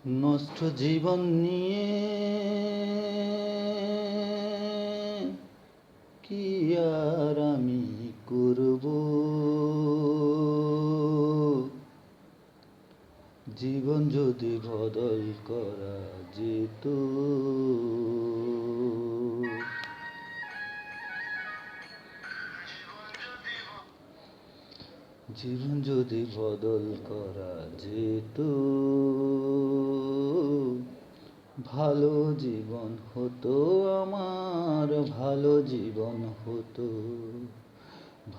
নষ্ট জীবন নিয়ে কি আর আমি করব? জীবন যদি বদল করা যেত, জীবন যদি বদল করা যেত, ভালো জীবন হতো আমার, ভালো জীবন হতো,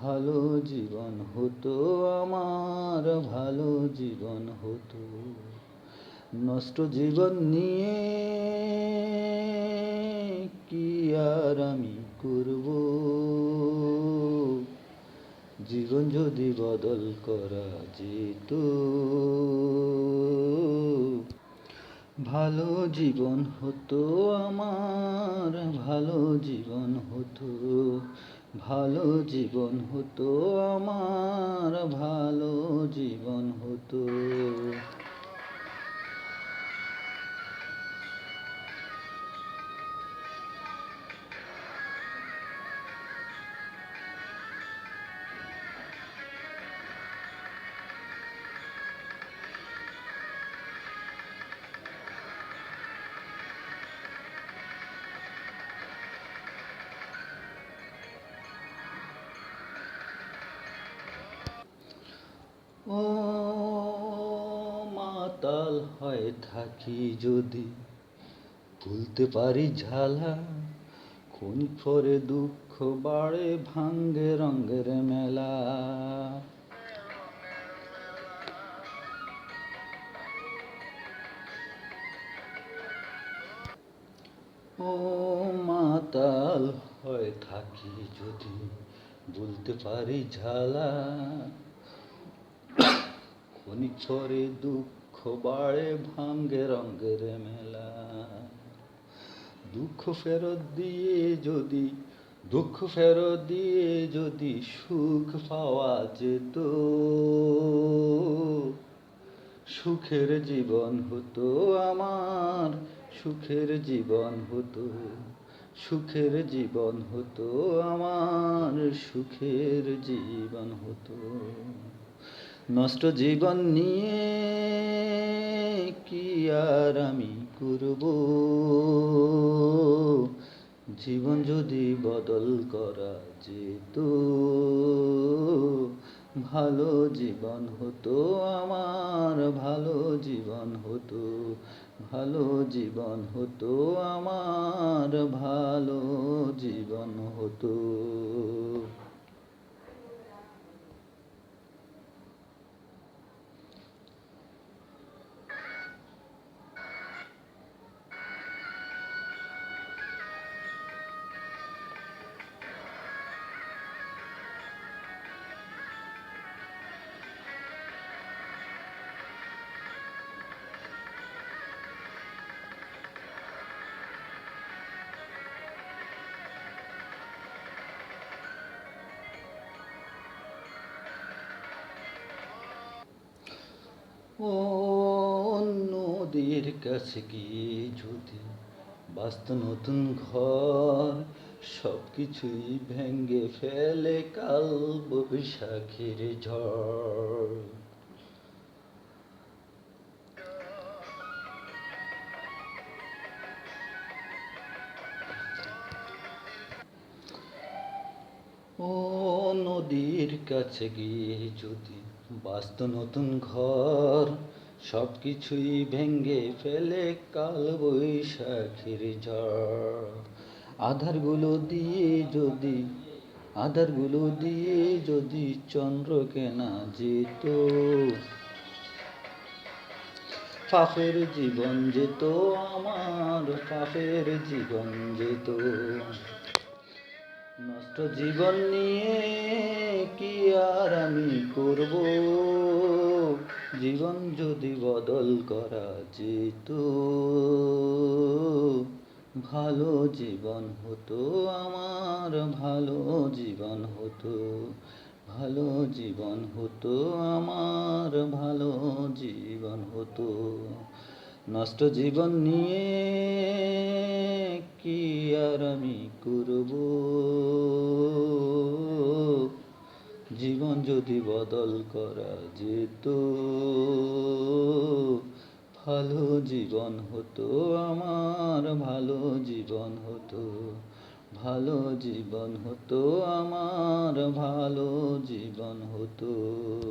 ভালো জীবন হতো আমার, ভালো জীবন হতো। নষ্ট জীবন নিয়ে কি আর আমি করব? জীবন যদি বদল করা যেত, ভালো জীবন হতো আমার, ভালো জীবন হতো, ভালো জীবন হতো আমার, ভালো জীবন হতো। ও মাতাল হয়ে থাকি যদি, ভুলতে পারি ঝালা, ক্ষণিক পরে দুঃখ বাড়ে, ভাঙ্গে রঙের মেলা। ও মাতাল হয়ে থাকি যদি, ভুলতে পারি ঝালা, ক্ষণিক পরে দুঃখ বাড়ে, ভাঙ্গে রঙের মেলা। দুঃখ ফেরত দিয়ে যদি, দুঃখ ফেরত দিয়ে যদি সুখ পাওয়া যেত, সুখের জীবন হতো আমার, সুখের জীবন হতো, সুখের জীবন হতো আমার, সুখের জীবন হতো। নষ্ট জীবন নিয়ে কি আর আমি করব? জীবন যদি বদল করা যেত, ভালো জীবন হতো আমার, ভালো জীবন হতো, ভালো জীবন হতো আমার, ভালো জীবন হতো। ও নদীর কাছে গিয়ে যদি বাস্ত নতুন ঘর, সব কিছুই ভেঙ্গে ফেলে কাল বৈশাখের ঝড়। ও নদীর কাছে গিয়ে যদি বাস্ত নতুন ঘর, সব কিছুই ভেঙ্গে ফেলে কাল বৈশাখের ঝড়। আধারগুলো দিয়ে যদি, আধারগুলো দিয়ে যদি চন্দ্র কেনা যেত, পাপের জীবন যেত আমার, পাপের জীবন যেত। নষ্ট জীবন নিয়ে কি আর আমি করব? জীবন যদি বদল করা যেত, ভালো জীবন হতো আমার, ভালো জীবন হতো, ভালো জীবন হতো আমার, ভালো জীবন হতো। নষ্ট জীবন নিয়ে কি আর আমি করব, জীবন যদি বদল করা যেত, ভালো জীবন হতো আমার, ভালো জীবন হতো, ভালো জীবন হতো আমার, ভালো জীবন হতো।